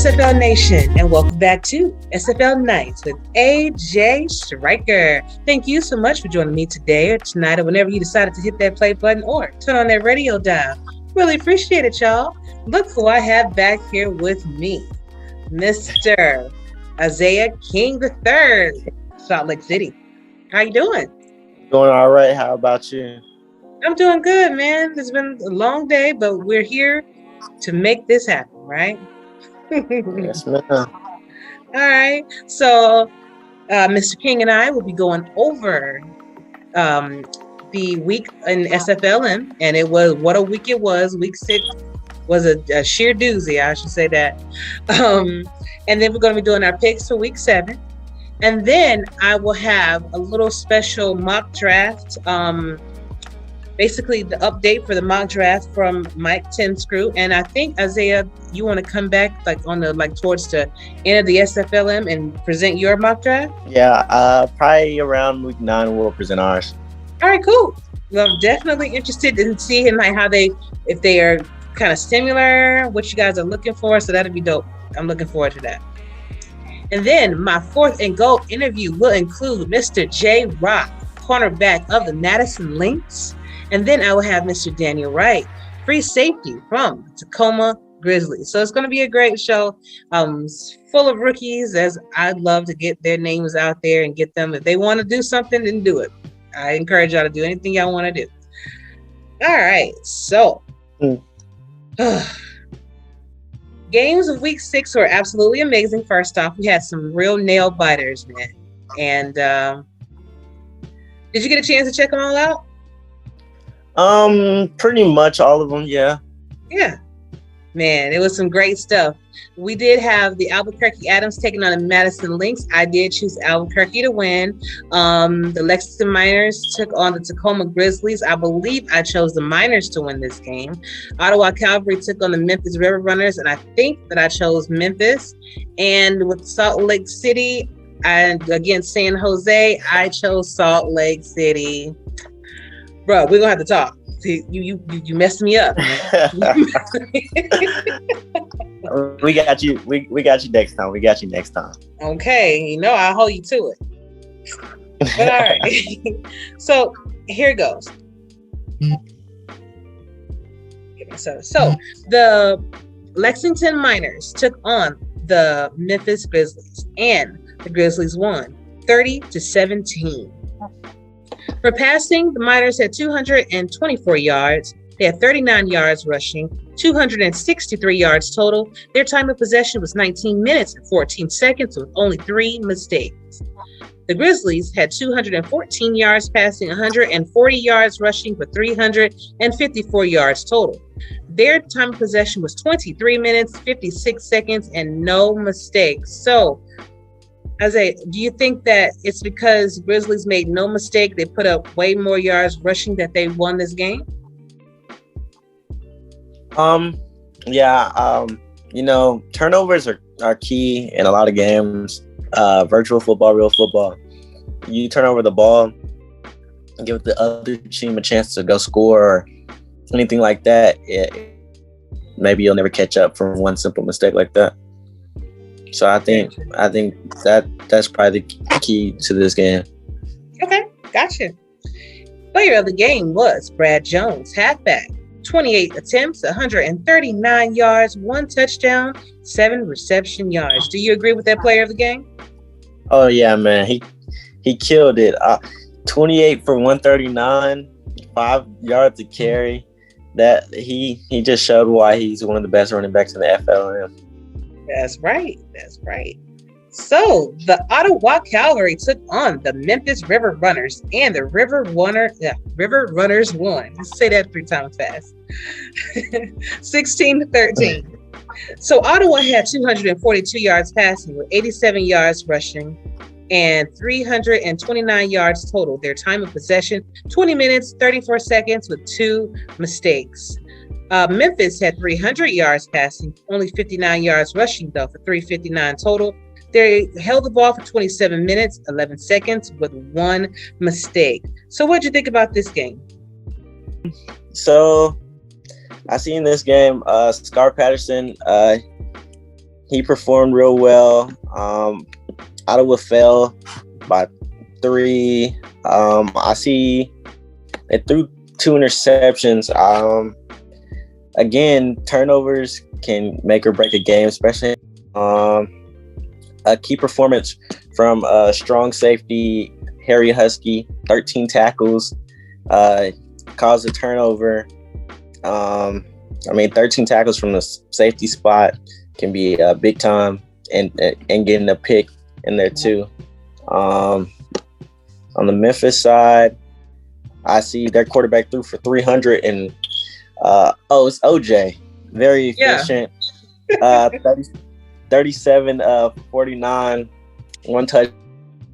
SFL Nation, and welcome back to SFL Nights with AJ Striker. Thank you so much for joining me today or tonight or whenever you decided to hit that play button or turn on that radio dial. Really appreciate it, y'all. Look who I have back here with me, Mr. Isaiah King III, Salt Lake City. How you doing? Doing all right. How about you? I'm doing good, man. It's been a long day, but we're here to make this happen, right? Yes, ma'am. All right. So, Mr. King and I will be going over the week in SFLm, and what a week it was. Week 6 was a sheer doozy, I should say that. And then we're going to be doing our picks for week 7. And then I will have a little special mock draft, basically the update for the mock draft from Mike Twinscrew. And I think, Isaiah, you want to come back towards the end of the SFLm and present your mock draft? Yeah, probably around week 9 we'll present ours. All right, cool. Well, I'm definitely interested in seeing if they are kind of similar, what you guys are looking for. So that'll be dope. I'm looking forward to that. And then my 4th and goal interview will include Mr. J. Rock, cornerback of the Madison Lynx. And then I will have Mr. Daniel Wright, free safety from Tacoma Grizzlies. So it's going to be a great show, full of rookies, as I'd love to get their names out there and get them. If they want to do something, then do it. I encourage y'all to do anything y'all want to do. All right, so games of week 6 were absolutely amazing. First off, we had some real nail biters, man. And did you get a chance to check them all out? Pretty much all of them, yeah. Yeah. Man, it was some great stuff. We did have the Albuquerque Adams taking on the Madison Lynx. I did choose Albuquerque to win. The Lexington Miners took on the Tacoma Grizzlies. I believe I chose the Miners to win this game. Ottawa Cavalry took on the Memphis River Runners, and I think that I chose Memphis. And with Salt Lake City and against San Jose, I chose Salt Lake City. Bro, we're gonna have to talk. See, you messed me up, man. We got you. We got you next time. We got you next time. Okay, I'll hold you to it. But all right. So here it goes. So the Lexington Miners took on the Memphis Grizzlies, and the Grizzlies won 30-17. For passing, the Miners had 224 yards. They had 39 yards rushing, 263 yards total. Their time of possession was 19 minutes and 14 seconds with only 3 mistakes. The Grizzlies had 214 yards passing, 140 yards rushing for 354 yards total. Their time of possession was 23 minutes, 56 seconds, and no mistakes. So, Isaiah, do you think that it's because Grizzlies made no mistake, they put up way more yards rushing, that they won this game? Turnovers are key in a lot of games. Virtual football, real football. You turn over the ball and give the other team a chance to go score or anything like that. Maybe you'll never catch up from one simple mistake like that. So I think that's probably the key to this game. Okay, gotcha. Player of the game was Brad Jones, halfback. 28 attempts, 139 yards, 1 touchdown, 7 reception yards. Do you agree with that player of the game? Oh yeah, man. He killed it. 28 for 139, 5 yards to carry. That he just showed why he's one of the best running backs in the FLM. That's right. So the Ottawa Cavalry took on the Memphis River Runners, and the River Runners won. Let's say that 3 times fast. 16-13. So Ottawa had 242 yards passing with 87 yards rushing and 329 yards total. Their time of possession, 20 minutes, 34 seconds with 2 mistakes. Memphis had 300 yards passing, only 59 yards rushing, though, for 359 total. They held the ball for 27 minutes, 11 seconds with 1 mistake. So what did you think about this game? So I seen this game, Scar Patterson, he performed real well. Ottawa fell by 3. I see they threw 2 interceptions. Again, turnovers can make or break a game, especially a key performance from strong safety Harry Husky, 13 tackles, caused a turnover. 13 tackles from the safety spot can be big time, and getting a pick in there too. On the Memphis side, I see their quarterback threw for 300 and it's OJ, very efficient. 37 49, 1 touch,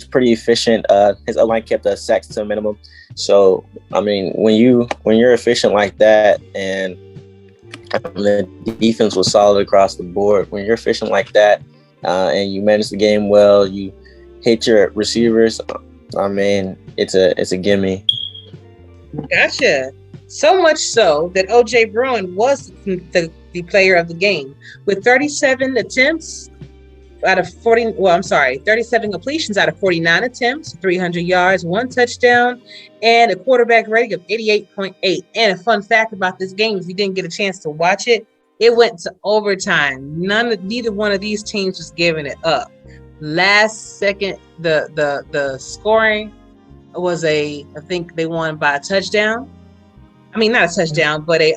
pretty efficient. His O-line kept the sacks to a minimum. So when you're efficient like that, and the defense was solid across the board, when you're efficient like that, and you manage the game well, you hit your receivers, it's a gimme. Gotcha. So much so that OJ Bruin was the player of the game with 37 attempts out of 37 completions out of 49 attempts, 300 yards, 1 touchdown, and a quarterback rating of 88.8. And a fun fact about this game, if you didn't get a chance to watch it, it went to overtime. Neither one of these teams was giving it up. Last second, the scoring was I think they won by a touchdown. Not a touchdown, but a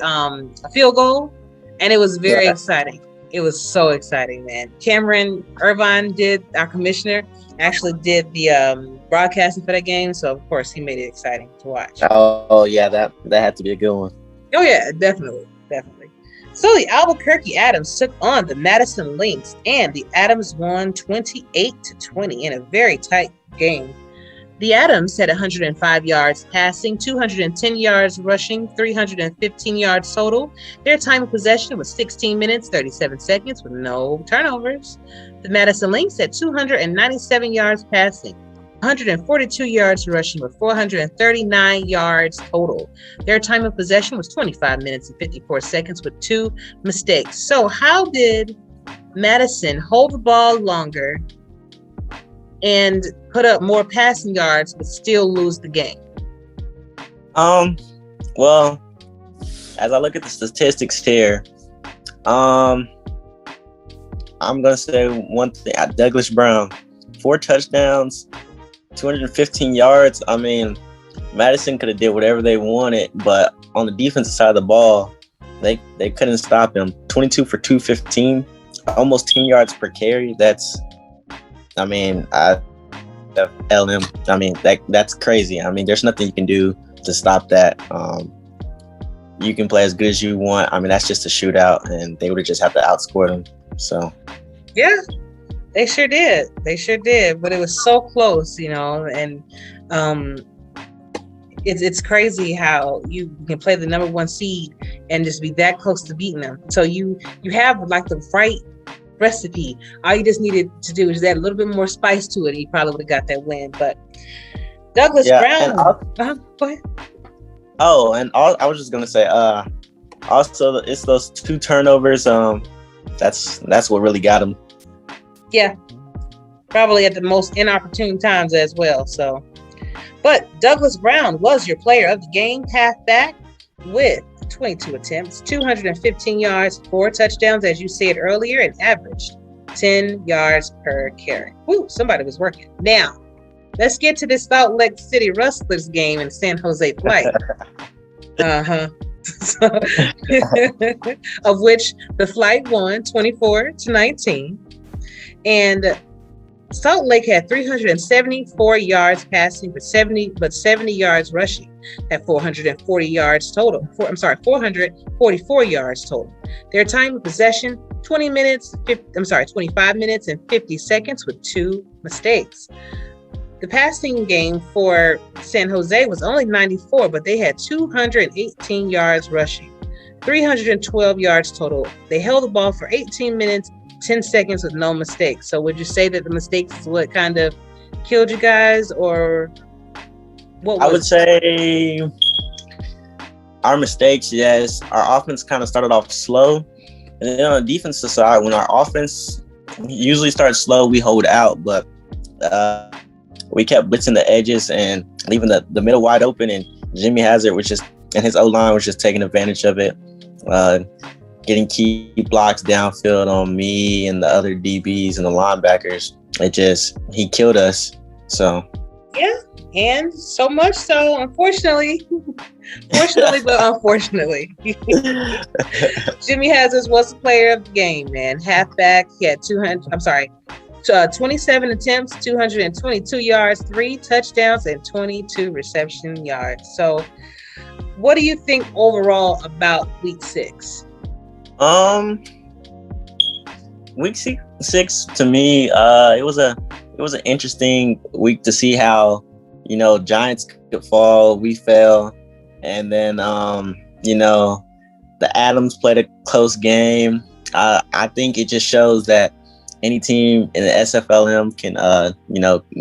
field goal, and it was very exciting. It was so exciting, man. Cameron Irvine our commissioner, actually did the broadcasting for that game, so of course he made it exciting to watch. Oh yeah, that had to be a good one. Oh yeah, definitely. So the Albuquerque Adams took on the Madison Lynx, and the Adams won 28-20 in a very tight game. The Adams had 105 yards passing, 210 yards rushing, 315 yards total. Their time of possession was 16 minutes, 37 seconds with no turnovers. The Madison Lynx had 297 yards passing, 142 yards rushing with 439 yards total. Their time of possession was 25 minutes and 54 seconds with 2 mistakes. So how did Madison hold the ball longer and put up more passing yards but still lose the game? Well, as I look at the statistics here, I'm gonna say one thing. Douglas Brown, 4 touchdowns, 215 yards. Madison could have did whatever they wanted, but on the defensive side of the ball, they couldn't stop him. 22 for 215, almost 10 yards per carry. That's SFLm. That's crazy. There's nothing you can do to stop that. You can play as good as you want. That's just a shootout, and they would just have to outscore them. So, yeah, they sure did. But it was so close, and it's crazy how you can play the number 1 seed and just be that close to beating them. So you have like the right recipe. All you just needed to do is add a little bit more spice to it, and you probably would have got that win. But Douglas Brown. Go ahead. Oh, and I was just gonna say, also it's those 2 turnovers. That's what really got him. Yeah, probably at the most inopportune times as well. So, but Douglas Brown was your player of the game, halfback, with 22 attempts, 215 yards, 4 touchdowns, as you said earlier, and averaged 10 yards per carry. Woo, somebody was working. Now, let's get to this Salt Lake City Rustlers game in San Jose Flight. Of which the Flight won 24-19. And Salt Lake had 374 yards passing for 70 yards rushing at 440 yards total. 444 yards total. Their time of possession, 25 minutes and 50 seconds with 2 mistakes. The passing game for San Jose was only 94, but they had 218 yards rushing, 312 yards total. They held the ball for 18 minutes, 10 seconds with no mistakes. So would you say that the mistakes is what kind of killed you guys, or what? I would say our mistakes, yes. Our offense kind of started off slow. And then on the defensive side, when our offense usually start slow. We hold out, but we kept blitzing the edges and leaving the middle wide open. And Jimmy Hazard and his O-line was just taking advantage of it, getting key blocks downfield on me and the other DBs and the linebackers. He killed us. So yeah, and so much so, unfortunately, but unfortunately, Jimmy Hazard was the player of the game, man. Halfback, he had 27 attempts, 222 yards, 3 touchdowns, and 22 reception yards. So, what do you think overall about week 6? Week 6 to me, it was an interesting week to see how, Giants could fall, we fell, and then the Adams played a close game. I think it just shows that any team in the SFLm can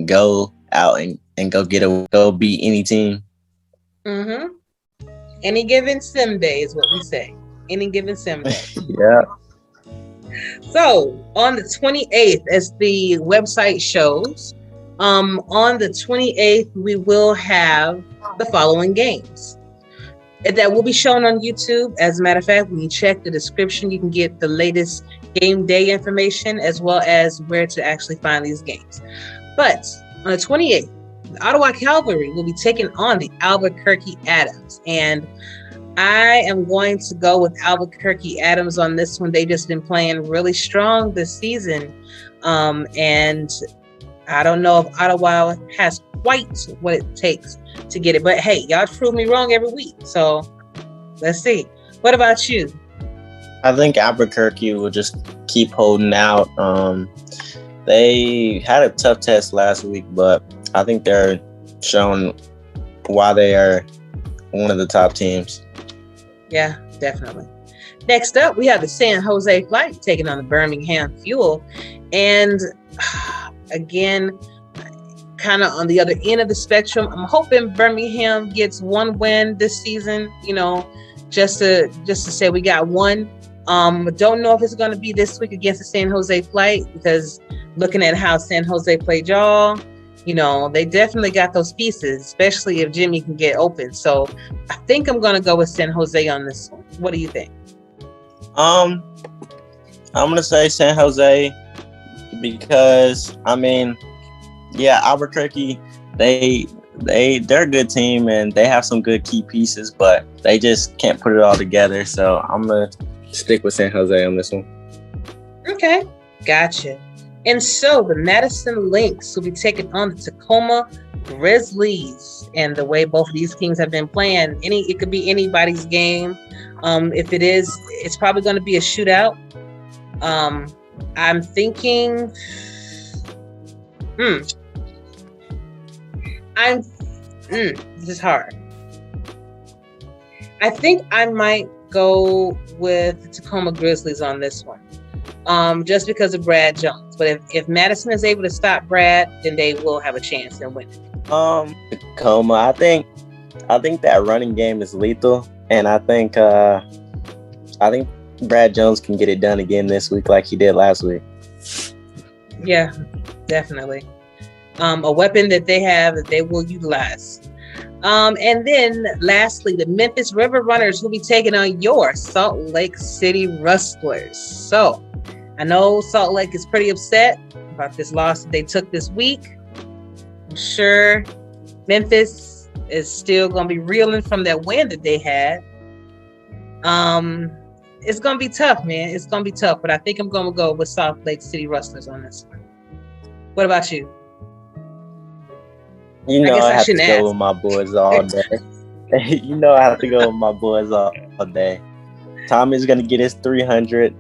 go out and go beat any team. Mm-hmm. Any given sim day is what we say. Any given sim day. Yeah. So on the 28th, as the website shows, on the 28th, we will have the following games that will be shown on YouTube. As a matter of fact, when you check the description, you can get the latest game day information as well as where to actually find these games. But on the 28th, the Ottawa Cavalry will be taking on the Albuquerque Adams. And I am going to go with Albuquerque Adams on this one. They've just been playing really strong this season. And I don't know if Ottawa has quite what it takes to get it. But hey, y'all prove me wrong every week. So let's see. What about you? I think Albuquerque will just keep holding out. They had a tough test last week, but I think they're showing why they are one of the top teams. Yeah, definitely. Next up, we have the San Jose Flight taking on the Birmingham Fuel. And again, kind of on the other end of the spectrum, I'm hoping Birmingham gets one win this season, just to say we got one. Don't know if it's going to be this week against the San Jose Flight, because looking at how San Jose played y'all, they definitely got those pieces, especially if Jimmy can get open. So I think I'm going to go with San Jose on this one. What do you think? I'm going to say San Jose because, Albuquerque, they're a good team and they have some good key pieces, but they just can't put it all together. So I'm going to stick with San Jose on this one. Okay. Gotcha. And so the Madison Lynx will be taking on the Tacoma Grizzlies. And the way both of these teams have been playing, it could be anybody's game. If it is, it's probably going to be a shootout. I'm thinking, this is hard. I think I might go with the Tacoma Grizzlies on this one. Just because of Brad Jones. But if Madison is able to stop Brad, then they will have a chance and win. Tacoma, I think that running game is lethal, and I think Brad Jones can get it done again this week like he did last week. Yeah, definitely. A weapon that they have that they will utilize. And then lastly, the Memphis River Runners will be taking on your Salt Lake City Rustlers. So I know Salt Lake is pretty upset about this loss that they took this week. I'm sure Memphis is still going to be reeling from that win that they had. It's going to be tough, man. It's going to be tough, but I think I'm going to go with Salt Lake City Rustlers on this one. What about you? I have to go with my boys all day. I have to go with my boys all day. Tommy's going to get his 300.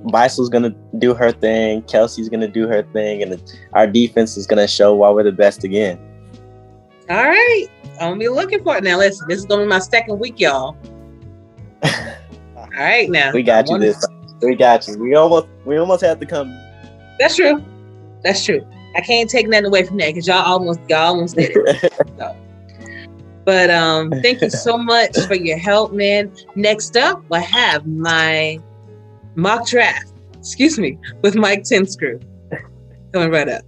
Beisel's going to do her thing. Kelsey's going to do her thing. And our defense is going to show why we're the best again. All right. I'm going to be looking for it. Now, listen, this is going to be my second week, y'all. All right, now. We got you this time. We got you. We almost have to come. That's true. I can't take nothing away from that because y'all almost did it. So. But thank you so much for your help, man. Next up, I have my mock draft excuse me, with Mike Twinscrew. Coming right up.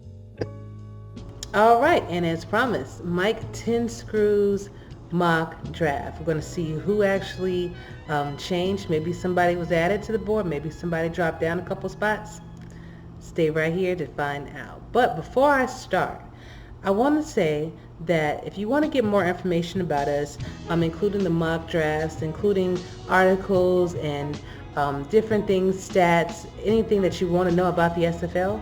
All right, and as promised, Mike Twinscrew's mock draft. We're going to see who actually changed. Maybe somebody was added to the board. Maybe somebody dropped down a couple spots. Stay right here to find out. But before I start, I want to say that if you want to get more information about us, including the mock drafts, including articles and different things, stats, anything that you want to know about the SFL,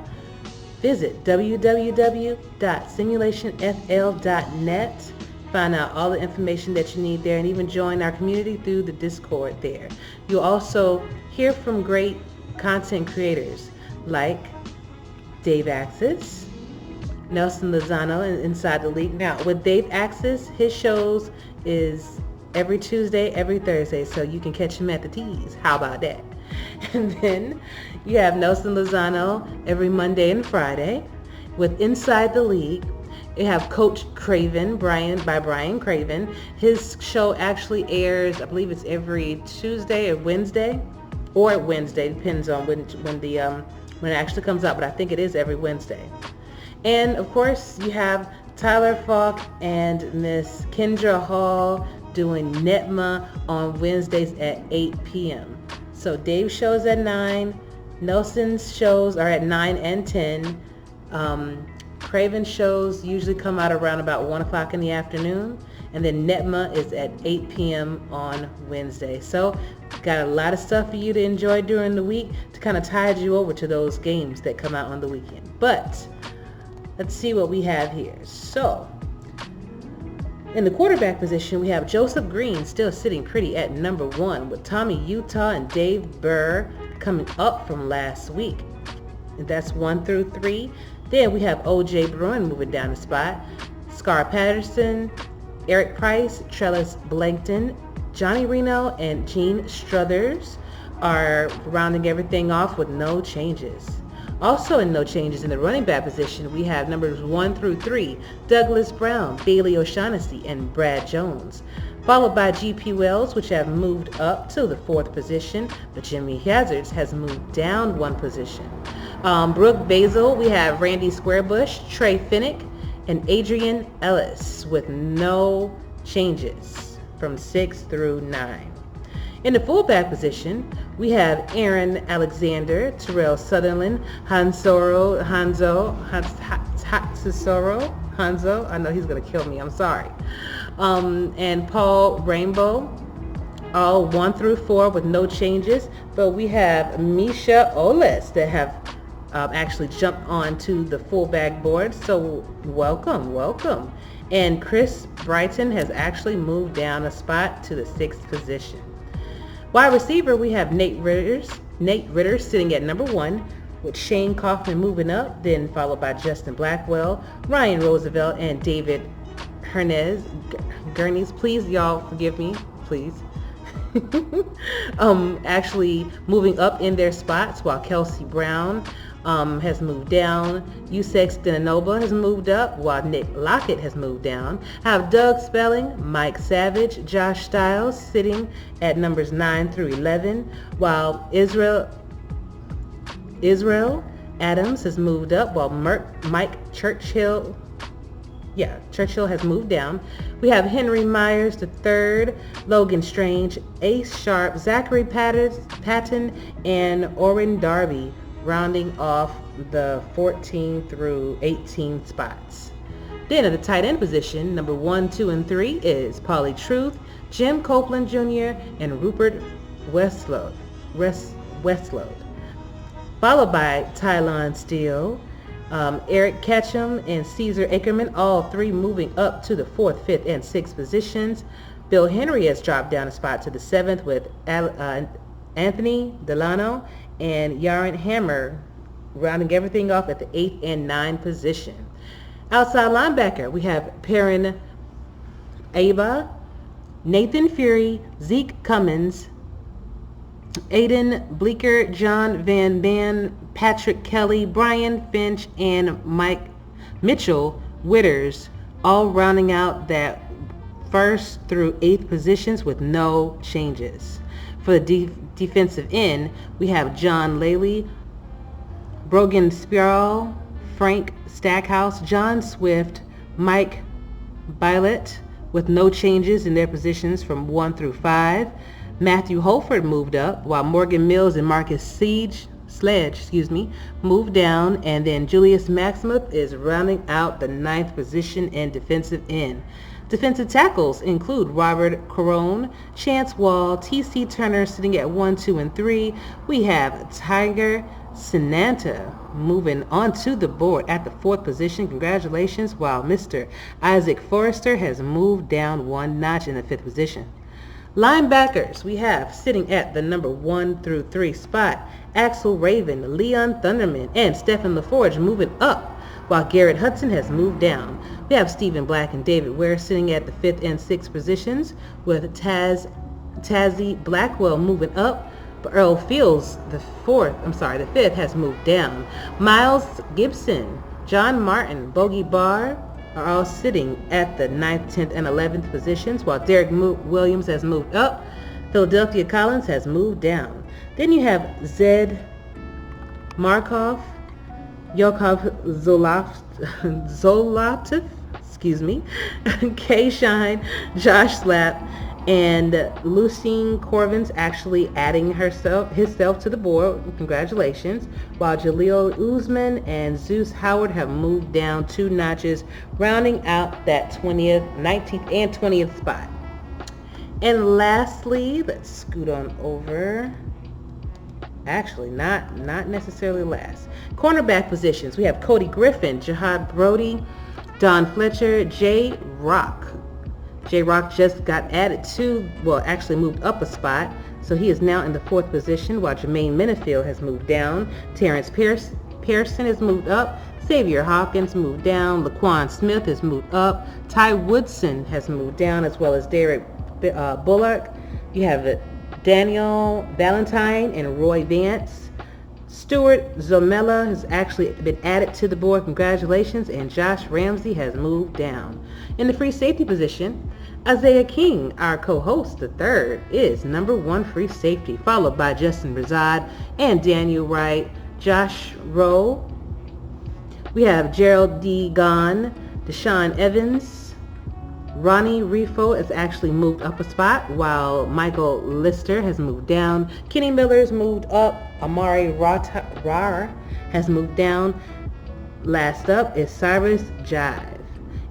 visit www.simulationfl.net. Find out all the information that you need there, and even join our community through the Discord there. You'll also hear from great content creators like Dave Axis, Nelson Lozano Inside the League. Now, with Dave Axis, his shows is every Tuesday, every Thursday, so you can catch him at the T's. How about that? And then you have Nelson Lozano every Monday and Friday with Inside the League. You have Coach Craven, Brian Craven. His show actually airs, I believe it's every Tuesday or Wednesday, depends on when it actually comes out, but I think it is every Wednesday. And of course, you have Tyler Falk and Miss Kendra Hall doing NETMA on Wednesdays at 8 p.m. So Dave's shows at 9, Nelson's shows are at 9 and 10. Craven shows usually come out around about 1 o'clock in the afternoon, and then NETMA is at 8 p.m. on Wednesday. So got a lot of stuff for you to enjoy during the week to kind of tide you over to those games that come out on the weekend. But let's see what we have here. So in the quarterback position, we have Joseph Green still sitting pretty at number 1 with Tommy Utah and Dave Burr coming up from last week. And that's 1 through 3. Then we have O.J. Bruin moving down the spot. Scar Patterson, Eric Price, Trellis Blankton, Johnny Reno, and Gene Struthers are rounding everything off with no changes. Also in no changes in the running back position, we have numbers 1 through 3, Douglas Brown, Bailey O'Shaughnessy, and Brad Jones. Followed by G.P. Wells, which have moved up to the 4th position, but Jimmy Hazards has moved down 1 position. Brooke Basil, we have Randy Squarebush, Trey Finnick, and Adrian Ellis with no changes from 6 through 9. In the fullback position, we have Aaron Alexander, Terrell Sutherland, Hanzo, I know he's going to kill me, I'm sorry. And Paul Rainbow, all 1 through 4 with no changes. But we have Misha Oles that have actually jumped onto the fullback board. So welcome. And Chris Brighton has actually moved down a spot to the 6th position. Wide receiver, we have Nate Ritter sitting at number 1 with Shane Kaufman moving up, then followed by Justin Blackwell, Ryan Roosevelt, and David Gurneys. Please, y'all, forgive me, please. Actually moving up in their spots, while Kelsey Brown has moved down. Usex Denanoba has moved up, while Nick Lockett has moved down. I have Doug Spelling, Mike Savage, Josh Stiles sitting at numbers 9 through 11, while Israel Adams has moved up, while Mike Churchill has moved down. We have Henry Myers III, Logan Strange, Ace Sharp, Zachary Patton, and Oren Darby rounding off the 14 through 18 spots. Then at the tight end position, number 1, 2, and 3 is Paulie Truth, Jim Copeland Jr., and Rupert Westlode. Followed by Tylon Steele, Eric Ketchum, and Caesar Ackerman, all 3 moving up to the 4th, 5th, and 6th positions. Bill Henry has dropped down a spot to the 7th with Anthony Delano and Yaron Hammer rounding everything off at the 8th and 9th position. Outside linebacker, we have Perrin Aba, Nathan Fury, Zeke Cummins, Aiden Bleeker, John Van Ban, Patrick Kelly, Brian Finch, and Mike Mitchell Witters, all rounding out that 1st through 8th positions with no changes. For the defensive end, we have John Laley, Brogan Spiral, Frank Stackhouse, John Swift, Mike Bylett with no changes in their positions from 1 through 5. Matthew Holford moved up, while Morgan Mills and Marcus Sledge moved down, and then Julius Maximuth is rounding out the 9th position in defensive end. Defensive tackles include Robert Corone, Chance Wall, T.C. Turner sitting at 1, 2, and 3. We have Tiger Sinanta moving onto the board at the 4th position. Congratulations, while Mr. Isaac Forrester has moved down 1 notch in the 5th position. Linebackers, we have sitting at the number 1 through 3 spot, Axel Raven, Leon Thunderman, and Stephen LaForge moving up, while Garrett Hudson has moved down. We have Stephen Black and David Ware sitting at the 5th and 6th positions, with Tazzy Blackwell moving up, but Earl Fields, the 5th, has moved down. Miles Gibson, John Martin, Bogey Barr are all sitting at the 9th, 10th, and 11th positions, while Derek Williams has moved up. Philadelphia Collins has moved down. Then you have Zed Markov, Yakov Zolotov, Kay Shine, Josh Slapp, and Lucine Corvin's actually adding himself to the board. Congratulations. While Jaleel Uzman and Zeus Howard have moved down 2 notches, rounding out that 20th, 19th, and 20th spot. And lastly, let's scoot on over. Actually, not necessarily last. Cornerback positions. We have Cody Griffin, Jihad Brody, Don Fletcher, J Rock. J Rock just got added to, actually moved up a spot, so he is now in the 4th position, while Jermaine Minifield has moved down. Terrence Pearson has moved up. Xavier Hawkins moved down. Laquan Smith has moved up. Ty Woodson has moved down, as well as Derek Bullock. You have Daniel Valentine and Roy Vance. Stuart Zomella has actually been added to the board. Congratulations. And Josh Ramsey has moved down. In the free safety position, Isaiah King, our co-host, the 3rd, is number 1 free safety, followed by Justin Razad and Daniel Wright. Josh Rowe. We have Gerald D. Gahn, Deshaun Evans. Ronnie Rifo has actually moved up a spot, while Michael Lister has moved down. Kenny Miller's moved up. Amari Rar has moved down. Last up is Cyrus Jive.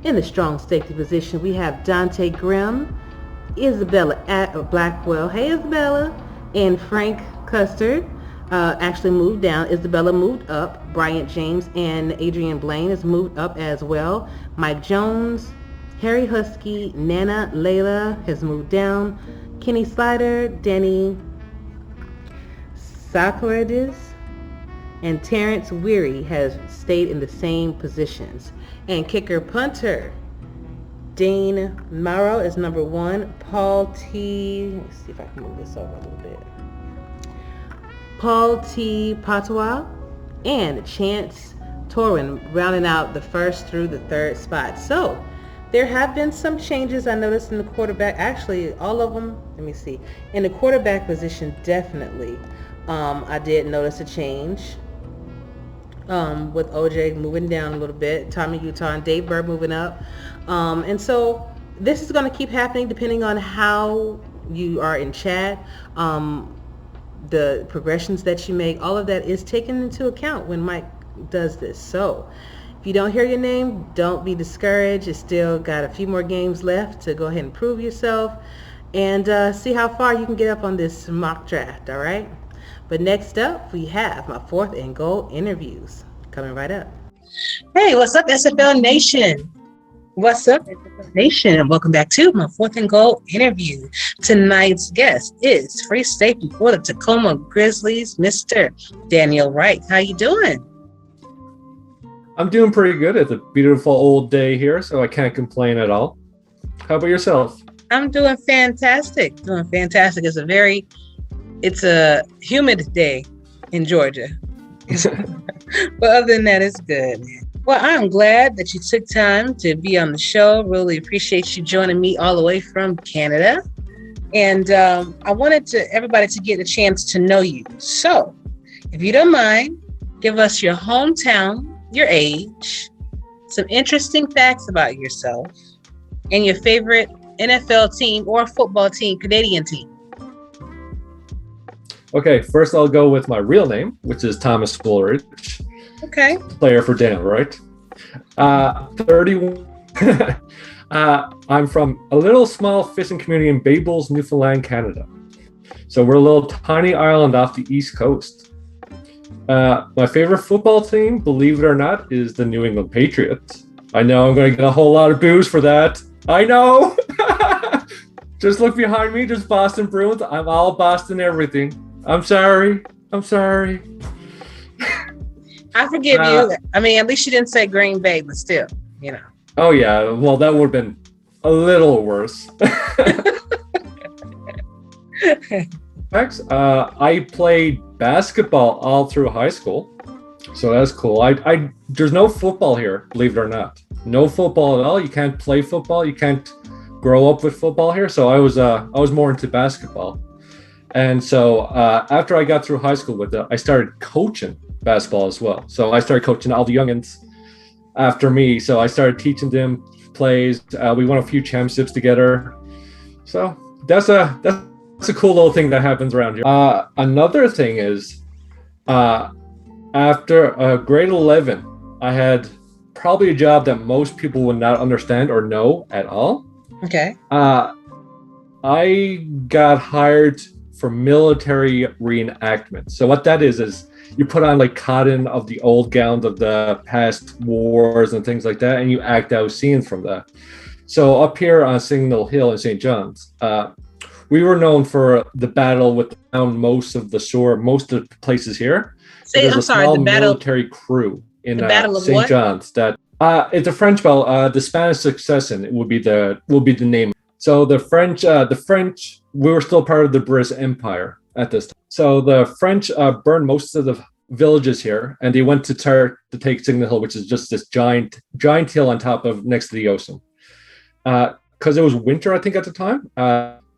In the strong safety position, we have Dante Grimm, Isabella Blackwell, hey Isabella, and Frank Custard actually moved down. Isabella moved up. Bryant James and Adrian Blaine has moved up as well. Mike Jones, Harry Husky, Nana Layla has moved down. Kenny Slider, Denny Socrates, and Terrence Weary has stayed in the same positions. And kicker punter, Dane Morrow is number 1. Paul T. Let's see if I can move this over a little bit. Paul T. Patois and Chance Torwin rounding out the 1st through the 3rd spot. So there have been some changes I noticed in the quarterback. Actually, all of them. Let me see. In the quarterback position, definitely, I did notice a change. With OJ moving down a little bit, Tommy Utah and Dave Bird moving up. And so this is going to keep happening depending on how you are in chat. The progressions that you make, all of that is taken into account when Mike does this. So if you don't hear your name, don't be discouraged. You still got a few more games left to go ahead and prove yourself and see how far you can get up on this mock draft, all right? But next up, we have my 4th and goal interviews coming right up. Hey, what's up, SFL Nation? What's up, SFL Nation? And welcome back to my 4th and goal interview. Tonight's guest is free safety for the Tacoma Grizzlies, Mr. Daniel Wright. How you doing? I'm doing pretty good. It's a beautiful old day here, so I can't complain at all. How about yourself? I'm doing fantastic. It's a humid day in Georgia. But other than that, it's good. Well, I'm glad that you took time to be on the show. Really appreciate you joining me all the way from Canada. And I wanted everybody to get a chance to know you. So if you don't mind, Give us your hometown, your age, some interesting facts about yourself, and your favorite NFL team or football team, Canadian team. Okay, first I'll go with my real name, which is Thomas Woolridge. Okay. Player for Daniel, right? 31. I'm from a little small fishing community in Babels, Newfoundland, Canada. So we're a little tiny island off the East Coast. My favorite football team, believe it or not, is the New England Patriots. I know I'm going to get a whole lot of boos for that. I know. Just look behind me, just Boston Bruins. I'm all Boston everything. I'm sorry. I forgive you. I mean, at least you didn't say Green Bay, but still, you know. Oh, yeah. Well, that would have been a little worse. Max, I played basketball all through high school. So that's cool. There's no football here, believe it or not. No football at all. You can't play football. You can't grow up with football here. So I was more into basketball. And so after I got through high school with it, I started coaching basketball as well. So I started coaching all the youngins after me. So I started teaching them plays. We won a few championships together. So that's a cool little thing that happens around here. Another thing is after grade 11, I had probably a job that most people would not understand or know at all. Okay. I got hired for military reenactment. So what that is you put on like cotton of the old gowns of the past wars and things like that, and you act out scenes from that. So up here on Signal Hill in St. John's, we were known for the battle with most of the shore, most of the places here. I'm sorry, the battle military crew in St. St. John's. That it's a French battle. The Spanish Succession would be the name. So the French, we were still part of the British Empire at this time. So the French burned most of the villages here, and they went to take Signal Hill, which is just this giant hill on top of next to the ocean. Because it was winter, I think, at the time.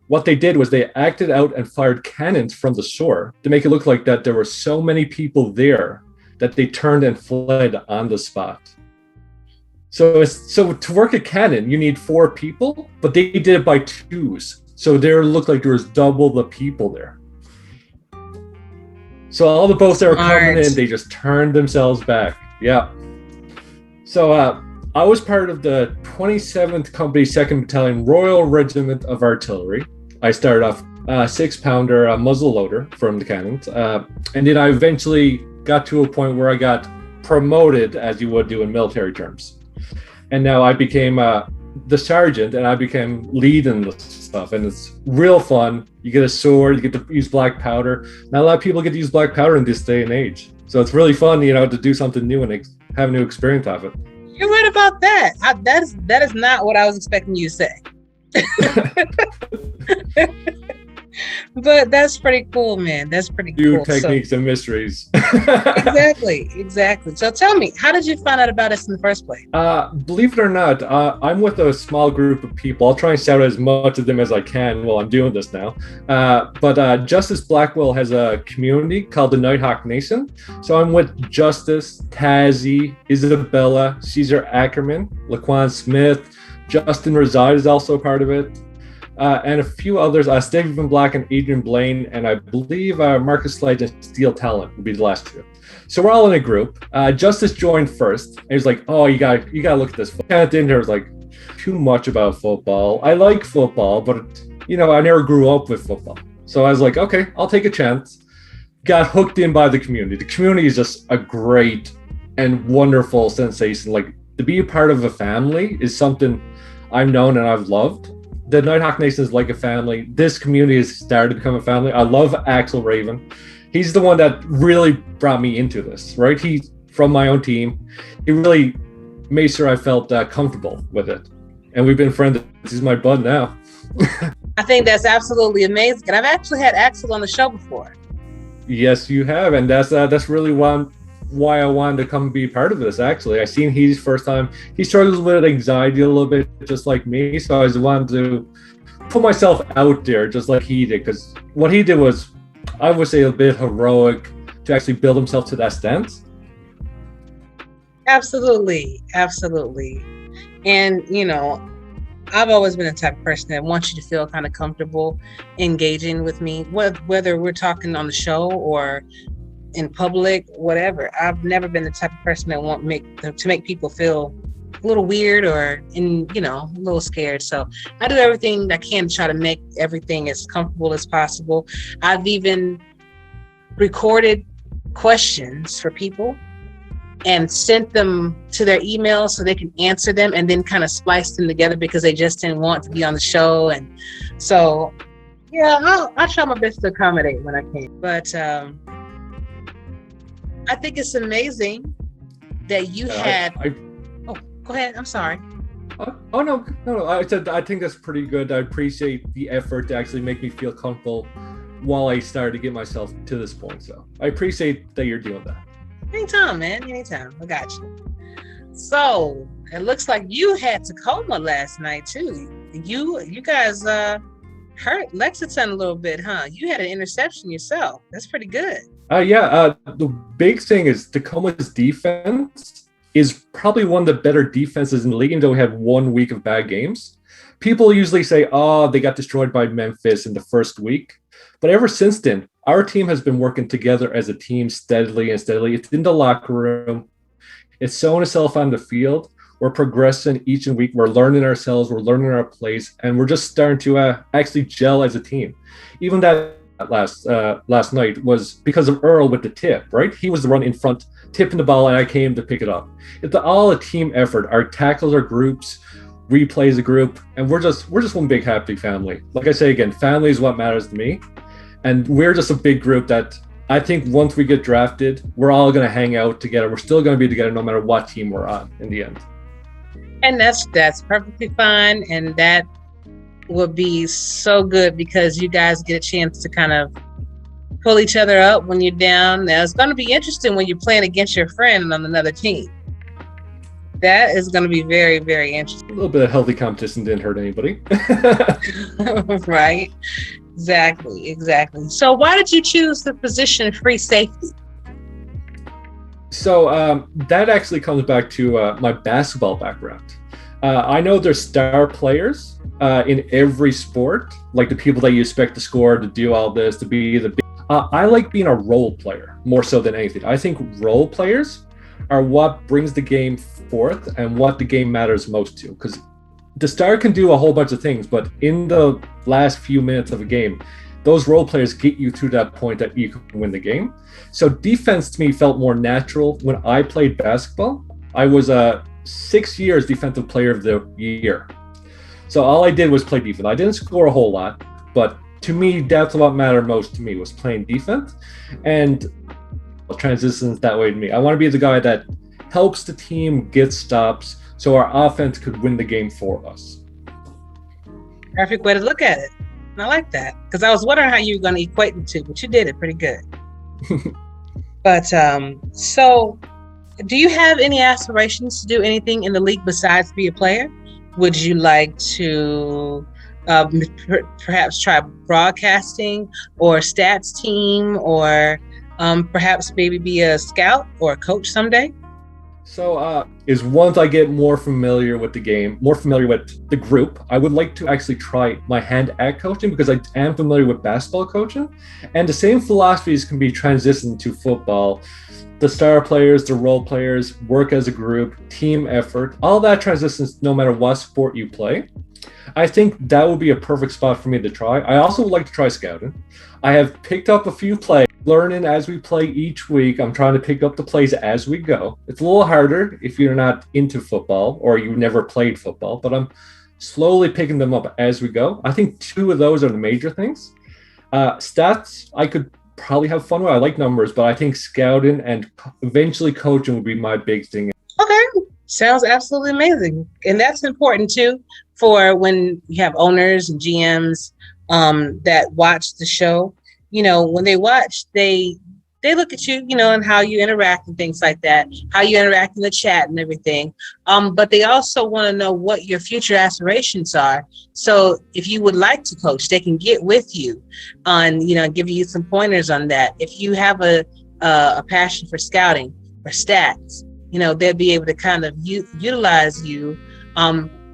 What they did was they acted out and fired cannons from the shore to make it look like that there were so many people there that they turned and fled on the spot. So to work a cannon, you need 4 people, but they did it by 2s. So there looked like there was double the people there. So all the boats that were coming in, they just turned themselves back. Yeah. So I was part of the 27th Company 2nd Battalion Royal Regiment of Artillery. I started off 6-pounder muzzleloader from the cannons. And then I eventually got to a point where I got promoted, as you would do in military terms. And now I became the sergeant, and I became leading the stuff. And it's real fun. You get a sword, you get to use black powder. Not a lot of people get to use black powder in this day and age. So it's really fun, to do something new and have a new experience of it. You're right about that. That is not what I was expecting you to say. But that's pretty cool, man. That's pretty cool. New techniques and mysteries. Exactly. So tell me, how did you find out about us in the first place? Believe it or not, I'm with a small group of people. I'll try and shout as much of them as I can while I'm doing this now. But Justice Blackwell has a community called the Nighthawk Nation. So I'm with Justice, Tazzy, Isabella, Caesar Ackerman, Laquan Smith, Justin Rosado is also part of it. And a few others, Stephen Black and Adrian Blaine, and I believe Marcus Sledge and Steel Talent would be the last 2. So we're all in a group. Justice joined first, and he's like, "Oh, you got to look at this." Kind of in there was like, too much about football. I like football, but I never grew up with football. So I was like, okay, I'll take a chance. Got hooked in by the community. The community is just a great and wonderful sensation. Like, to be a part of a family is something I've known and I've loved. The Nighthawk Nation is like a family. This community has started to become a family. I love Axel Raven. He's the one that really brought me into this, right? He's from my own team. He really made sure I felt comfortable with it. And we've been friends. He's my bud now. I think that's absolutely amazing. And I've actually had Axel on the show before. Yes, you have. And that's really why I wanted to come be part of this, actually. I seen his first time. He struggles with anxiety a little bit, just like me. So I just wanted to put myself out there just like he did. Because what he did was, I would say, a bit heroic to actually build himself to that stance. Absolutely, absolutely. And I've always been the type of person that wants you to feel kind of comfortable engaging with me, whether we're talking on the show or in public, whatever. I've never been the type of person that to make people feel a little weird or a little scared. So I do everything I can to try to make everything as comfortable as possible. I've even recorded questions for people and sent them to their email so they can answer them, and then kind of splice them together because they just didn't want to be on the show. And so, yeah, I'll try my best to accommodate when I can. But I think it's amazing that you had. Oh, go ahead. I'm sorry. No. I said I think that's pretty good. I appreciate the effort to actually make me feel comfortable while I started to get myself to this point. So I appreciate that you're doing that. Anytime, man. Anytime. I got you. So it looks like you had Tacoma last night too. You guys hurt Lexington a little bit, huh? You had an interception yourself. That's pretty good. The big thing is Tacoma's defense is probably one of the better defenses in the league, even though we had 1 week of bad games. People usually say, they got destroyed by Memphis in the first week. But ever since then, our team has been working together as a team steadily. It's in the locker room. It's showing itself on the field. We're progressing each week. We're learning ourselves. We're learning our plays. And we're just starting to actually gel as a team. Even that last night was because of Earl with the tip, right? He was the one in front, tipping the ball, and I came to pick it up. It's all a team effort. Our tackles are groups. Replay as a group. And we're just one big happy family. Like I say again, family is what matters to me. And we're just a big group that I think once we get drafted, we're all going to hang out together. We're still going to be together no matter what team we're on in the end. And that's perfectly fine. And that would be so good because you guys get a chance to kind of pull each other up when you're down. Now, it's going to be interesting when you're playing against your friend on another team. That is going to be very, very interesting. A little bit of healthy competition didn't hurt anybody. Right. Exactly. So why did you choose the position free safety? So that actually comes back to my basketball background. I know there's star players in every sport, like the people that you expect to score, to do all this, to be the big. I like being a role player more so than anything. I think role players are what brings the game forth and what the game matters most to. Because the star can do a whole bunch of things, but in the last few minutes of a game, those role players get you to that point that you can win the game. So defense to me felt more natural when I played basketball. I was 6 years defensive player of the year. So all I did was play defense. I didn't score a whole lot, but to me, that's what mattered most to me was playing defense, and transitions that way to me. I want to be the guy that helps the team get stops so our offense could win the game for us. Perfect way to look at it. I like that because I was wondering how you were going to equate the two, but you did it pretty good. But so do you have any aspirations to do anything in the league besides be a player? Would you like to perhaps try broadcasting or stats team, or perhaps maybe be a scout or a coach someday? So once I get more familiar with the game, more familiar with the group, I would like to actually try my hand at coaching because I am familiar with basketball coaching, and the same philosophies can be transitioned to football. The star players, the role players, work as a group, team effort, all that transitions no matter what sport you play. I think that would be a perfect spot for me to try. I also would like to try scouting. I have picked up a few plays, learning as we play each week. I'm trying to pick up the plays as we go. It's a little harder if you're not into football or you never played football, but I'm slowly picking them up as we go. I think 2 of those are the major things. Stats, I could probably have fun with. I like numbers, but I think scouting and eventually coaching would be my big thing. Okay, sounds absolutely amazing. And that's important too for when you have owners and GMs that watch the show. You know, when they watch, they look at you, you know, and how you interact and things like that, how you interact in the chat and everything. But they also want to know what your future aspirations are. So if you would like to coach, they can get with you on, you know, give you some pointers on that. If you have a passion for scouting or stats, they'll be able to kind of utilize you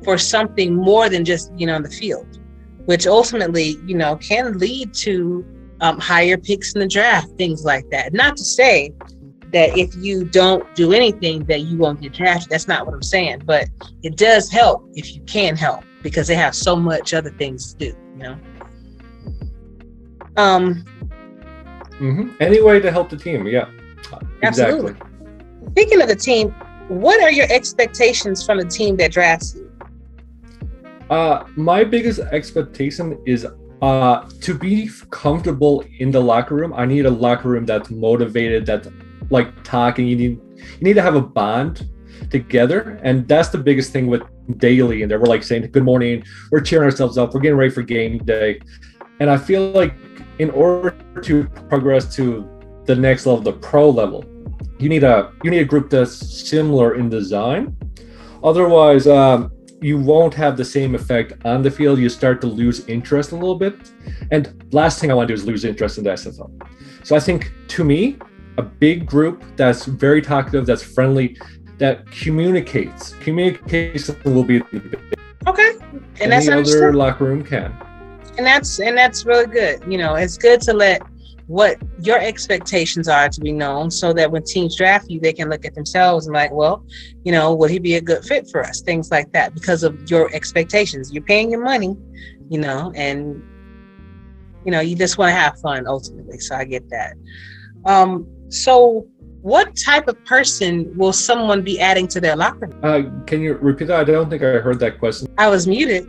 for something more than just, the field, which ultimately, can lead to higher picks in the draft, things like that. Not to say that if you don't do anything that you won't get drafted. That's not what I'm saying, but it does help if you can help, because they have so much other things to do, Any way to help the team, yeah. Absolutely. Exactly. Speaking of the team, what are your expectations from the team that drafts you? My biggest expectation is to be comfortable in the locker room. I need a locker room that's motivated, that's like talking. You need to have a bond together, and that's the biggest thing with daily. And we're like saying good morning, we're cheering ourselves up, we're getting ready for game day. And I feel like in order to progress to the next level, the pro level, you need a group that's similar in design. Otherwise, you won't have the same effect on the field. You start to lose interest a little bit. And last thing I want to do is lose interest in the SFL. So I think, to me, a big group that's very talkative, that's friendly, that communicates. Communication will be the big. Okay, and that's any other locker room can. And that's really good. It's good to let what your expectations are to be known, so that when teams draft you, they can look at themselves and like, well, would he be a good fit for us? Things like that, because of your expectations. You're paying your money, and you just want to have fun ultimately. So I get that. So what type of person will someone be adding to their locker room? Can you repeat that? I don't think I heard that question. I was muted.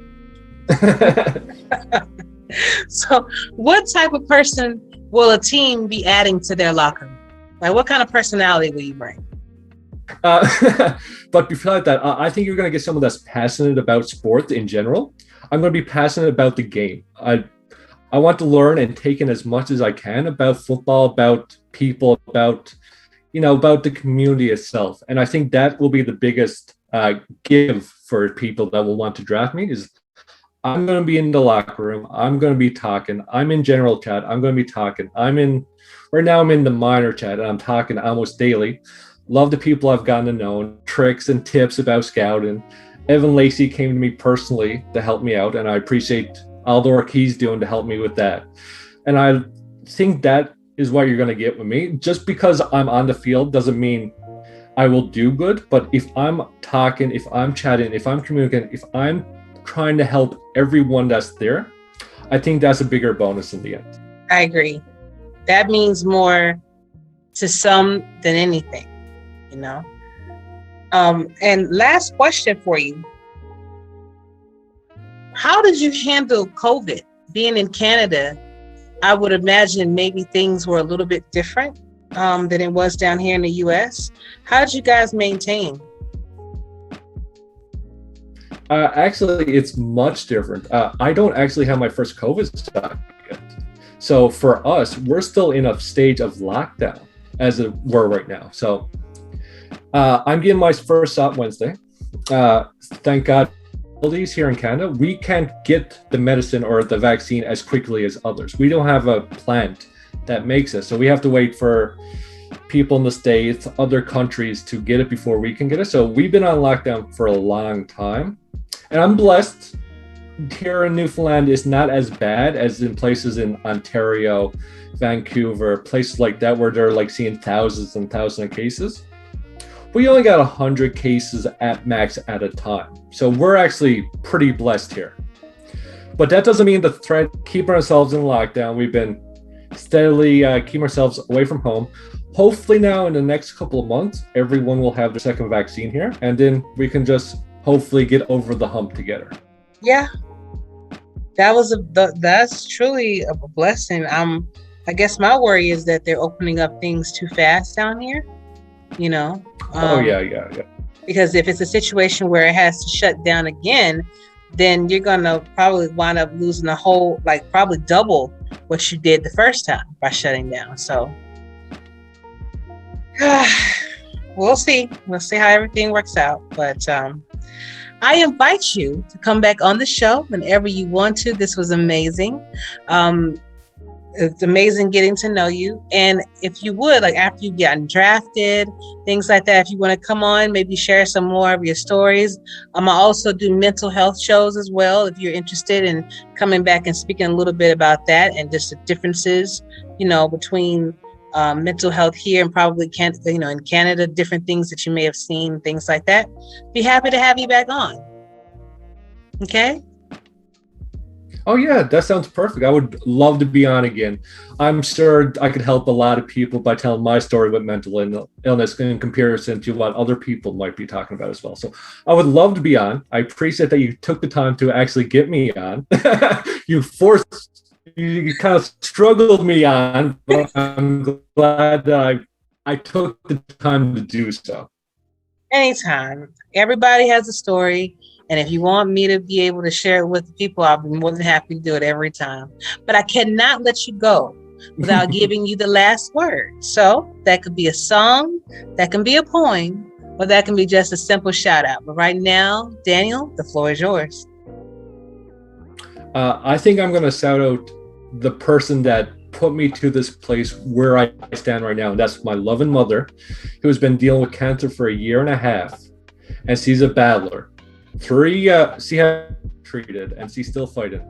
So what type of person will a team be adding to their locker room? Like, what kind of personality will you bring? But before that, I think you're going to get someone that's passionate about sports in general. I'm going to be passionate about the game. I want to learn and take in as much as I can about football, about people, about the community itself. And I think that will be the biggest give for people that will want to draft me is I'm going to be in the locker room. I'm going to be talking. I'm in general chat. I'm going to be talking. Right now I'm in the minor chat and I'm talking almost daily. Love the people I've gotten to know, tricks and tips about scouting. Evan Lacey came to me personally to help me out, and I appreciate all the work he's doing to help me with that. And I think that is what you're going to get with me. Just because I'm on the field doesn't mean I will do good, but if I'm talking, if I'm chatting, if I'm communicating, if I'm trying to help everyone that's there, I think that's a bigger bonus in the end. I agree. That means more to some than anything, And last question for you. How did you handle COVID? Being in Canada, I would imagine maybe things were a little bit different than it was down here in the US. How did you guys maintain? Actually, it's much different. I don't actually have my first COVID shot yet. So for us, we're still in a stage of lockdown as it were right now. So I'm getting my first shot Wednesday. Thank God. These here in Canada, we can't get the medicine or the vaccine as quickly as others. We don't have a plant that makes it. So we have to wait for people in the States, other countries to get it before we can get it. So we've been on lockdown for a long time. And I'm blessed. Here in Newfoundland is not as bad as in places in Ontario, Vancouver, places like that where they're like seeing thousands and thousands of cases. We only got 100 cases at max at a time. So we're actually pretty blessed here. But that doesn't mean the threat, keeping ourselves in lockdown. We've been steadily keeping ourselves away from home. Hopefully now in the next couple of months, everyone will have their second vaccine here. And then we can just hopefully get over the hump together. Yeah, that's truly a blessing. I guess my worry is that they're opening up things too fast down here. Yeah. Because if it's a situation where it has to shut down again, then you're gonna probably wind up losing a whole, probably double what you did the first time by shutting down. So we'll see how everything works out. But I invite you to come back on the show whenever you want to. This was amazing. It's amazing getting to know you. And if you would, like after you've gotten drafted, things like that, if you want to come on, maybe share some more of your stories. I also do mental health shows as well. If you're interested in coming back and speaking a little bit about that and just the differences, between mental health here and probably in Canada, different things that you may have seen, things like that. Be happy to have you back on. Okay. Oh yeah, that sounds perfect. I would love to be on again. I'm sure I could help a lot of people by telling my story with mental illness in comparison to what other people might be talking about as well. So I would love to be on. I appreciate that you took the time to actually get me on. You kind of struggled me on, but I'm glad that I took the time to do so. Anytime. Everybody has a story. And if you want me to be able to share it with the people, I'll be more than happy to do it every time. But I cannot let you go without giving you the last word. So that could be a song, that can be a poem, or that can be just a simple shout out. But right now, Daniel, the floor is yours. I think I'm going to shout out the person that put me to this place where I stand right now. And that's my loving mother, who has been dealing with cancer for 1.5 years. And she's a battler. She has treated and she's still fighting,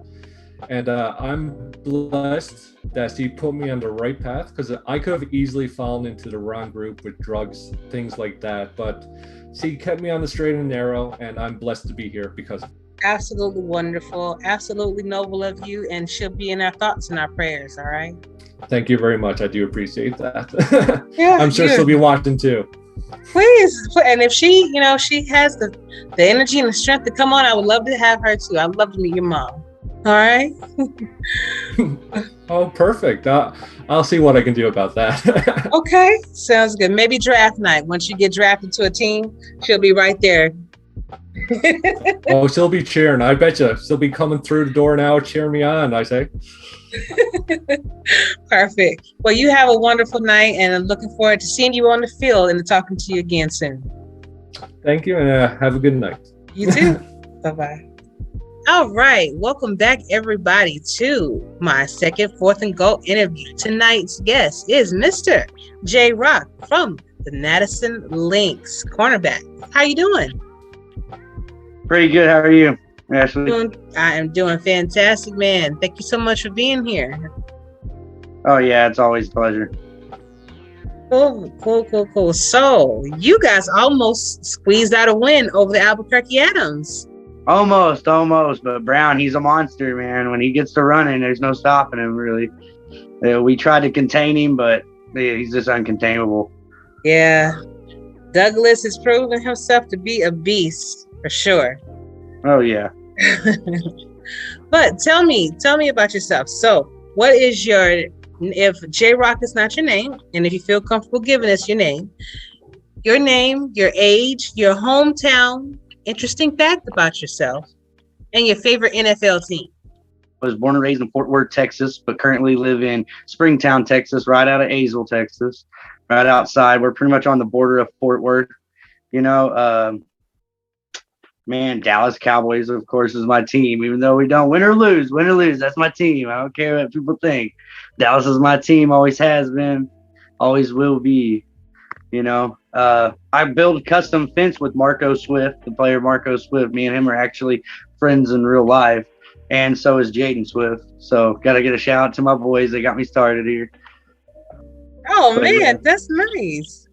and I'm blessed that she put me on the right path, because I could have easily fallen into the wrong group with drugs, things like that, but she kept me on the straight and narrow, and I'm blessed to be here because absolutely wonderful, absolutely noble of you, and she'll be in our thoughts and our prayers. All right, thank you very much. I do appreciate that. Yeah, I'm sure she'll be watching too. Please, and if she has the energy and the strength to come on, I would love to have her too. I'd love to meet your mom. All right. Oh, perfect. I'll see what I can do about that. Okay, sounds good. Maybe draft night. Once you get drafted to a team, she'll be right there. Oh, she'll be cheering. I bet you she'll be coming through the door now, cheering me on, I say. Perfect. Well, you have a wonderful night, and I'm looking forward to seeing you on the field and talking to you again soon. Thank you, and have a good night. You too. Bye-bye. All right. Welcome back, everybody, to my second Fourth and Goal interview. Tonight's guest is Mr. J Rock from the Madison Lynx, cornerback. How you doing? Pretty good. How are you, Ashley? I am doing fantastic, man. Thank you so much for being here. Oh, yeah. It's always a pleasure. Cool. So, you guys almost squeezed out a win over the Albuquerque Adams. Almost. But Brown, he's a monster, man. When he gets to running, there's no stopping him, really. We tried to contain him, but he's just uncontainable. Yeah. Douglas has proven himself to be a beast, for sure. Oh, yeah. But tell me about yourself. So, what is if J-Rock is not your name, and if you feel comfortable giving us your name, your age, your hometown, interesting fact about yourself, and your favorite NFL team. I was born and raised in Fort Worth, Texas, but currently live in Springtown, Texas, right out of Azle, Texas, right outside. We're pretty much on the border of Fort Worth. Dallas Cowboys, of course, is my team. Even though we don't win or lose, that's my team. I don't care what people think. Dallas is my team, always has been, always will be. I built a custom fence with Marco Swift, the player Marco Swift. Me and him are actually friends in real life, and so is Jaden Swift. So got to get a shout out to my boys. They got me started here. Oh, man, that's nice.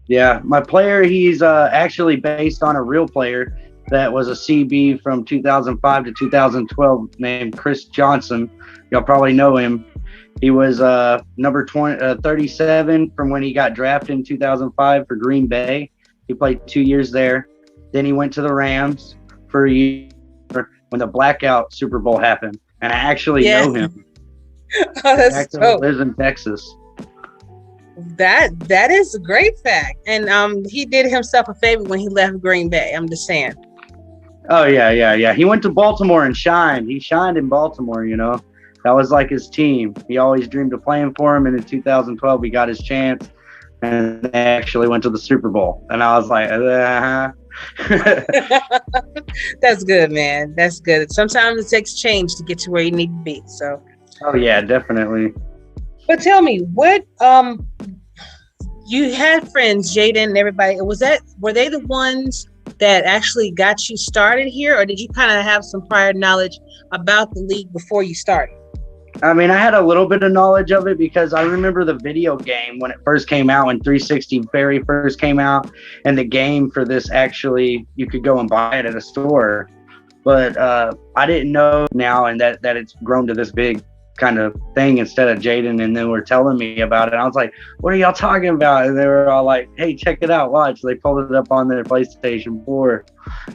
Yeah, my player, he's actually based on a real player that was a CB from 2005 to 2012 named Chris Johnson. Y'all probably know him. He was number 37 from when he got drafted in 2005 for Green Bay. He played 2 years there. Then he went to the Rams for a year when the blackout Super Bowl happened. And I actually know him. Oh, that's dope. Lives in Texas. That is a great fact. And he did himself a favor when he left Green Bay. I'm just saying. Oh, yeah. He went to Baltimore and shined. He shined in Baltimore, That was like his team. He always dreamed of playing for him. And in 2012, he got his chance. And they actually went to the Super Bowl. And I was like, That's good, man. That's good. Sometimes it takes change to get to where you need to be. So Oh yeah, definitely. But tell me, what you had friends, Jaden and everybody. Were they the ones that actually got you started here, or did you kind of have some prior knowledge about the league before you started? I mean, I had a little bit of knowledge of it because I remember the video game when it first came out, when 360 very first came out, and the game for this actually, you could go and buy it at a store. But I didn't know now, and that it's grown to this big kind of thing instead of Jaden, and then were telling me about it. I was like, what are y'all talking about? And they were all like, hey, check it out, watch. They pulled it up on their PlayStation 4.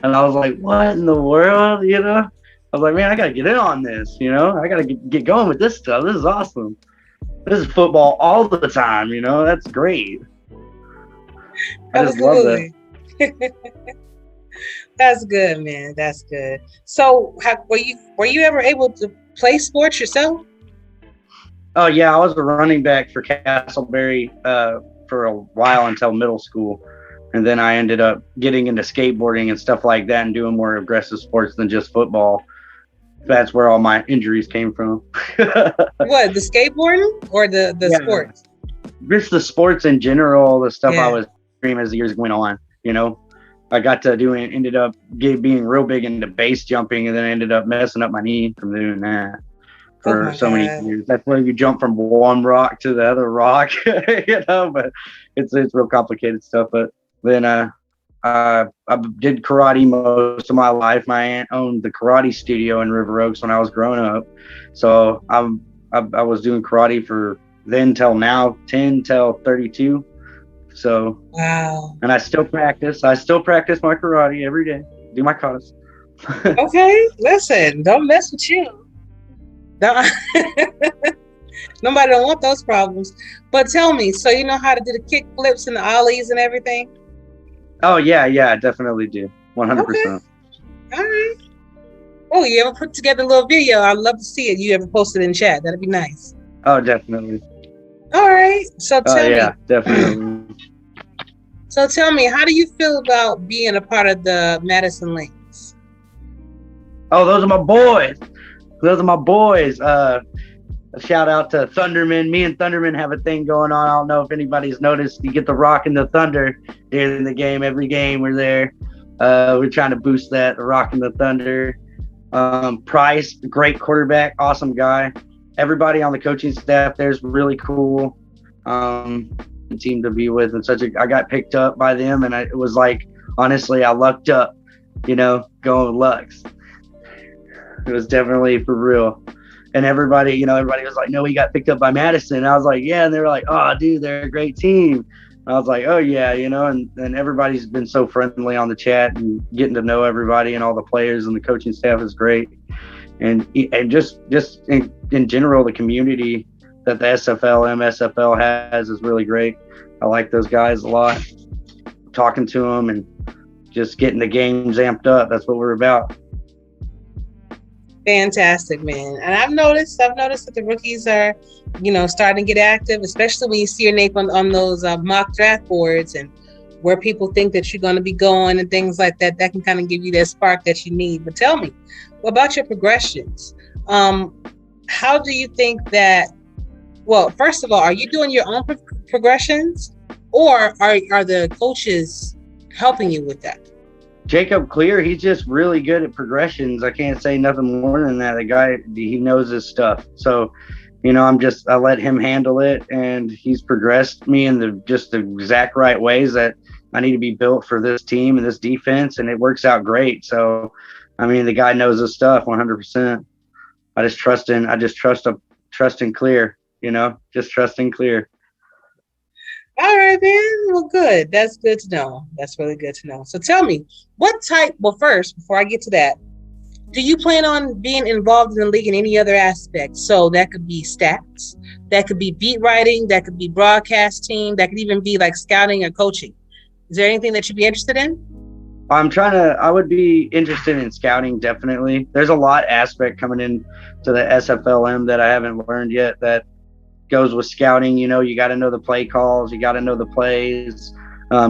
And I was like, what in the world, you know? I was like, man, I got to get in on this, you know? I got to get going with this stuff. This is awesome. This is football all the time, you know? That's great. I just love it. That's good, man. That's good. So were you ever able to play sports yourself? Oh, yeah. I was a running back for Castleberry for a while until middle school. And then I ended up getting into skateboarding and stuff like that and doing more aggressive sports than just football. That's where all my injuries came from. What, the skateboarding or the sports? Just the sports in general, the stuff I was doing as the years went on, you know. I got to ended up being real big into base jumping, and then I ended up messing up my knee from doing that for so many years. That's where you jump from one rock to the other rock, you know, but it's real complicated stuff. But then I did karate most of my life. My aunt owned the karate studio in River Oaks when I was growing up. So I was doing karate for then till now, 10 till 32. So wow. And I still practice. I still practice my karate every day. Do my katas. Okay, listen, don't mess with you. Nobody don't want those problems. But tell me, so you know how to do the kick flips and the ollies and everything? Oh yeah, I definitely do. 100%. Okay. All right. Oh, you ever put together a little video? I'd love to see it. You ever post it in chat? That'd be nice. Oh, definitely. All right. So tell me. Yeah, definitely. So tell me, how do you feel about being a part of the Madison Lanes? Oh, those are my boys. A shout out to Thunderman. Me and Thunderman have a thing going on. I don't know if anybody's noticed. You get the Rock and the Thunder during the game. Every game we're there. We're trying to boost that, the Rock and the Thunder. Price, great quarterback, awesome guy. Everybody on the coaching staff there's really cool. Team to be with, and I got picked up by them, and it was like, honestly, I lucked up, you know, going with Lux. It was definitely for real. And everybody was like, no, we got picked up by Madison. And I was like, yeah. And they were like, oh, dude, they're a great team. And I was like, oh yeah, you know, and everybody's been so friendly on the chat and getting to know everybody, and all the players and the coaching staff is great. And just in general, the community that the SFLm SFL has is really great. I like those guys a lot. Talking to them and just getting the games amped up. That's what we're about. Fantastic, man. And I've noticed that the rookies are, you know, starting to get active, especially when you see your name on those mock draft boards and where people think that you're going to be going and things like that. That can kind of give you that spark that you need. But tell me, what about your progressions? How do you think that? Well, first of all, are you doing your own progressions, or are the coaches helping you with that? Jacob Clear, he's just really good at progressions. I can't say nothing more than that. The guy, he knows his stuff. So, you know, I let him handle it, and he's progressed me in the exact right ways that I need to be built for this team and this defense, and it works out great. So, I mean, the guy knows his stuff 100%. I just trust in Clear. You know, just trusting Clear. All right, man. Well, good. That's good to know. That's really good to know. So tell me, first, before I get to that, do you plan on being involved in the league in any other aspect? So that could be stats, that could be beat writing, that could be broadcasting, that could even be like scouting or coaching. Is there anything that you'd be interested in? I would be interested in scouting, definitely. There's a lot aspect coming in to the SFLm that I haven't learned yet that goes with scouting. You know, you got to know the play calls, you got to know the plays,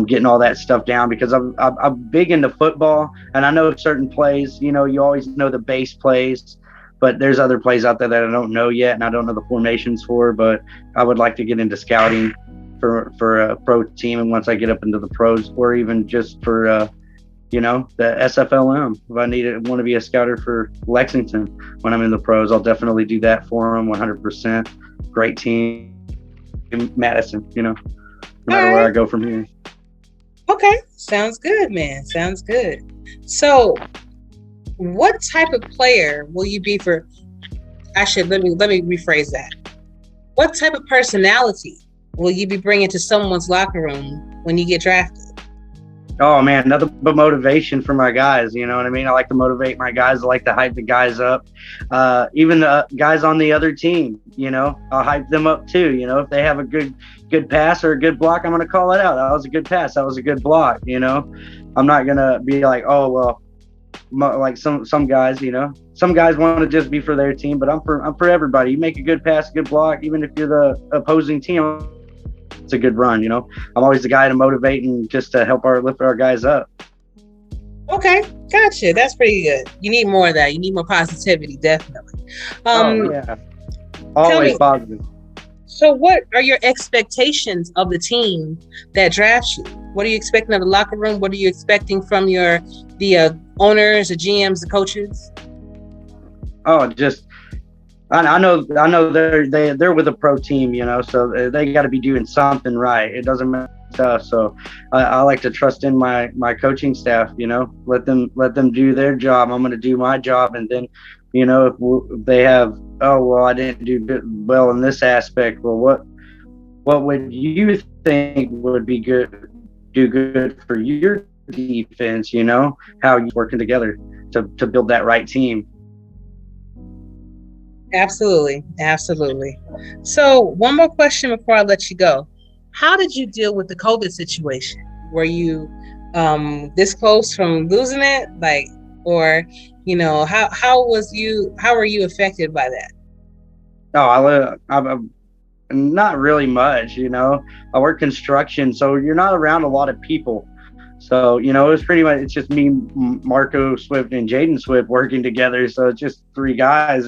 getting all that stuff down, because I'm big into football, and I know certain plays, you know, you always know the base plays, but there's other plays out there that I don't know yet, and I don't know the formations for. But I would like to get into scouting for a pro team, and once I get up into the pros, or even just for the SFLm. If I want to be a scouter for Lexington when I'm in the pros, I'll definitely do that for them 100%. Great team in Madison, no matter where I go from here. Okay, sounds good, man. Sounds good. So, what type of player will you be for? Actually, let me rephrase that. What type of personality will you be bringing to someone's locker room when you get drafted? Oh man, nothing but motivation for my guys. You know what I mean? I like to motivate my guys. I like to hype the guys up. Even the guys on the other team, I'll hype them up too. If they have a good pass or a good block, I'm gonna call it out. That was a good pass. That was a good block. I'm not gonna be like, oh well, like some guys. Some guys want to just be for their team, but I'm for everybody. You make a good pass, a good block, even if you're the opposing team. It's a good run, I'm always the guy to motivate and just to lift our guys up. Okay, gotcha. That's pretty good. You need more of that. You need more positivity, definitely. Yeah, always positive. So, what are your expectations of the team that drafts you? What are you expecting of the locker room? What are you expecting from the owners, the GMs, the coaches? Oh, just. I know they're with a pro team, so they got to be doing something right. It doesn't matter. So I like to trust in my coaching staff, let them do their job. I'm going to do my job. And then, if they have, oh, well, I didn't do well in this aspect. Well, what would you think would be do good for your defense? How you working together to build that right team. Absolutely. So one more question before I let you go. How did you deal with the COVID situation? Were you this close from losing it? How were you affected by that? Oh, I'm not really much, I work construction, so you're not around a lot of people. So, it was pretty much, it's just me, Marco Swift, and Jaden Swift working together. So it's just 3 guys,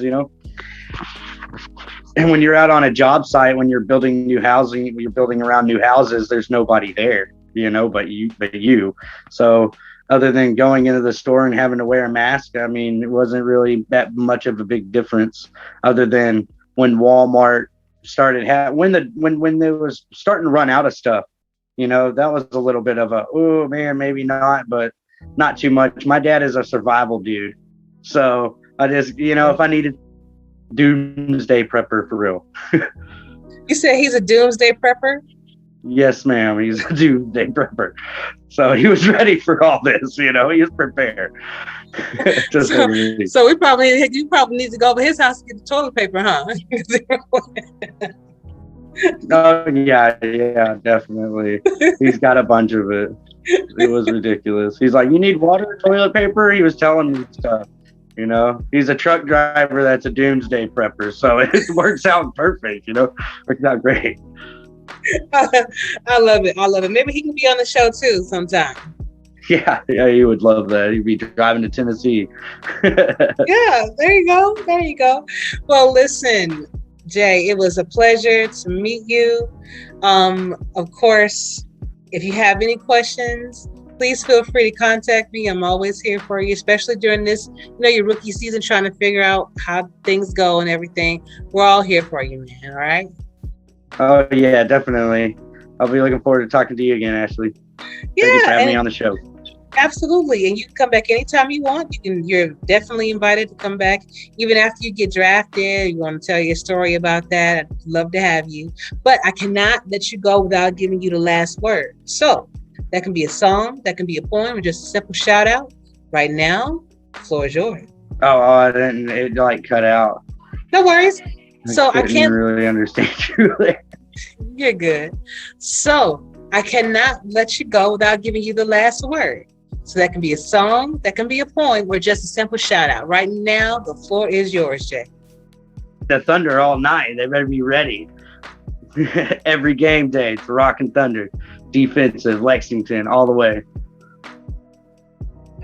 And when you're out on a job site, when you're building new housing, when you're building around new houses, there's nobody there, but you. So other than going into the store and having to wear a mask, it wasn't really that much of a big difference, other than when Walmart started when they was starting to run out of stuff. That was a little bit of oh man, maybe not, but not too much. My dad is a survival dude. So I just, if I needed doomsday prepper for real. You said he's a doomsday prepper? Yes, ma'am. He's a doomsday prepper. So he was ready for all this, he was prepared. So you probably need to go over his house and get the toilet paper, huh? Oh yeah, definitely. He's got a bunch of it. It was ridiculous. He's like, you need water, toilet paper? He was telling me stuff. He's a truck driver that's a doomsday prepper, so it works out perfect. Works out great. I love it. Maybe he can be on the show too sometime. Yeah, he would love that. He'd be driving to Tennessee. Yeah, there you go. Well, listen, Jay, it was a pleasure to meet you. Of course, if you have any questions, please feel free to contact me. I'm always here for you, especially during this, your rookie season, trying to figure out how things go and everything. We're all here for you, man. All right? Oh, yeah, definitely. I'll be looking forward to talking to you again, Ashley. Thank you for having me on the show. Absolutely. And you can come back anytime you want. You're definitely invited to come back. Even after you get drafted, you want to tell your story about that, I'd love to have you. But I cannot let you go without giving you the last word. So that can be a song, that can be a poem, or just a simple shout out. Right now, the floor is yours. Oh, I didn't, it cut out. No worries. So I can't really understand you there. You're good. So I cannot let you go without giving you the last word. So that can be a song, that can be a poem, or just a simple shout out. Right now, the floor is yours, Jay. The Thunder all night. They better be ready. Every game day, it's Rock and Thunder. Defensive, Lexington, all the way.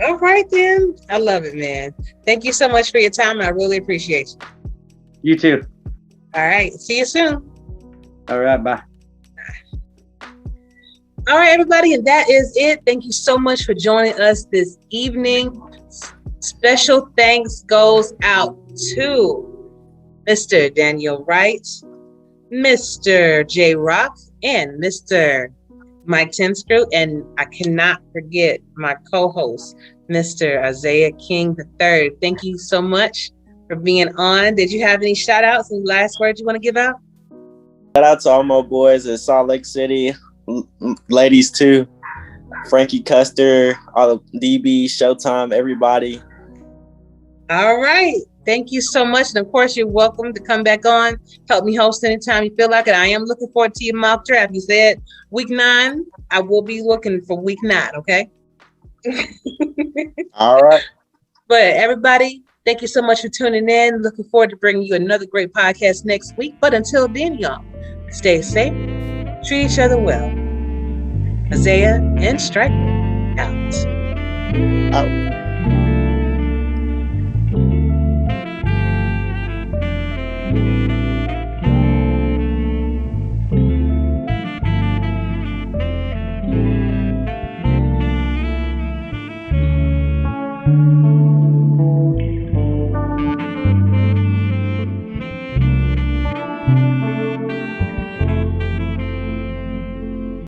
All right, then. I love it, man. Thank you so much for your time. I really appreciate you. You too. All right. See you soon. All right. Bye. All right, everybody. And that is it. Thank you so much for joining us this evening. Special thanks goes out to Mr. Daniel Wright, Mr. J Rock, and Mr. Mike Twinscrew. And I cannot forget my co-host, Mr. Isaiah King III. Thank you so much for being on. Did you have any shout outs and last words you want to give out? Shout out to all my boys in Salt Lake City, ladies too, Frankie Custer, all the DB, Showtime, everybody. All right. Thank you so much. And of course, you're welcome to come back on. Help me host anytime you feel like it. I am looking forward to your mock draft. You said week 9. I will be looking for week 9. Okay. All right. But everybody, thank you so much for tuning in. Looking forward to bringing you another great podcast next week. But until then, y'all, stay safe, treat each other well. Isaiah and Striker out.